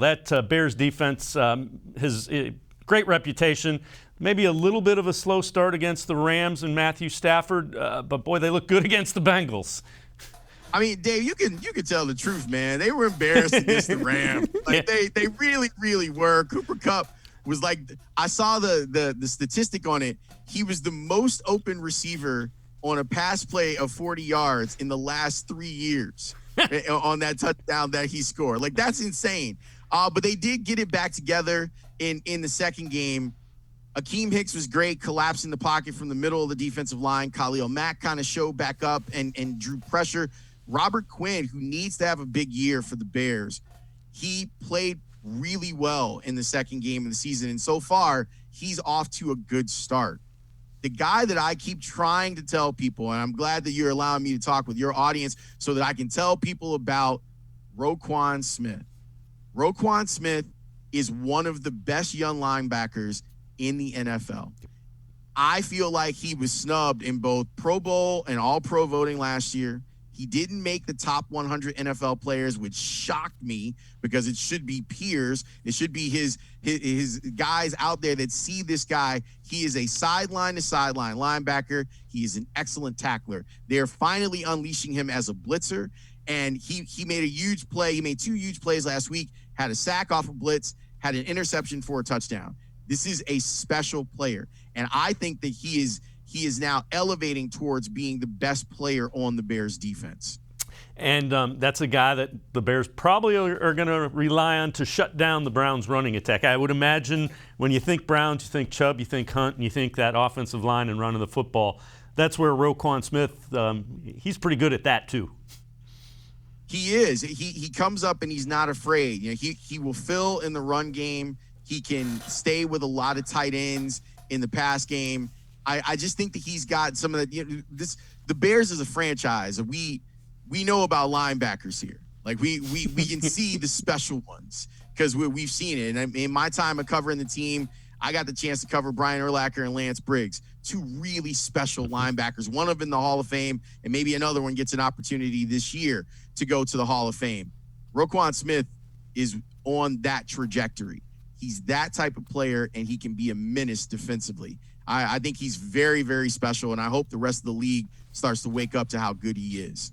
That Bears defense has a great reputation. Maybe a little bit of a slow start against the Rams and Matthew Stafford, but boy, they look good against the Bengals. I mean, Dave, you can tell the truth, man. They were embarrassed against the Rams. Like they really were. Cooper Kupp was like, I saw the statistic on it. He was the most open receiver on a pass play of 40 yards in the last 3 years on that touchdown that he scored. Like, that's insane. But they did get it back together in the second game. Akeem Hicks was great, collapsing the pocket from the middle of the defensive line. Khalil Mack kind of showed back up and drew pressure. Robert Quinn, who needs to have a big year for the Bears, he played really well in the second game of the season. And so far, he's off to a good start. The guy that I keep trying to tell people, and I'm glad that you're allowing me to talk with your audience so that I can tell people about Roquan Smith. Roquan Smith is one of the best young linebackers in the NFL. I feel like he was snubbed in both Pro Bowl and All-Pro voting last year. He didn't make the top 100 NFL players, which shocked me because it should be peers. It should be his guys out there that see this guy. He is a sideline-to-sideline linebacker. He is an excellent tackler. They're finally unleashing him as a blitzer, and he made a huge play. He made 2 huge plays last week, had a sack off a blitz, had an interception for a touchdown. This is a special player, and I think that he is now elevating towards being the best player on the Bears defense. And that's a guy that the Bears probably are going to rely on to shut down the Browns' running attack. I would imagine when you think Browns, you think Chubb, you think Hunt, and you think that offensive line and running the football. That's where Roquan Smith, he's pretty good at that too. He is. He comes up and he's not afraid. You know, he will fill in the run game. He can stay with a lot of tight ends in the pass game. I just think that he's got some of the the Bears as a franchise. We know about linebackers here. Like we can see the special ones because we've seen it. And in my time of covering the team, I got the chance to cover Brian Urlacher and Lance Briggs, 2 really special linebackers. One of them in the Hall of Fame, and maybe another one gets an opportunity this year to go to the Hall of Fame. Roquan Smith is on that trajectory. He's that type of player, and he can be a menace defensively. I think he's very, very special, and I hope the rest of the league starts to wake up to how good he is.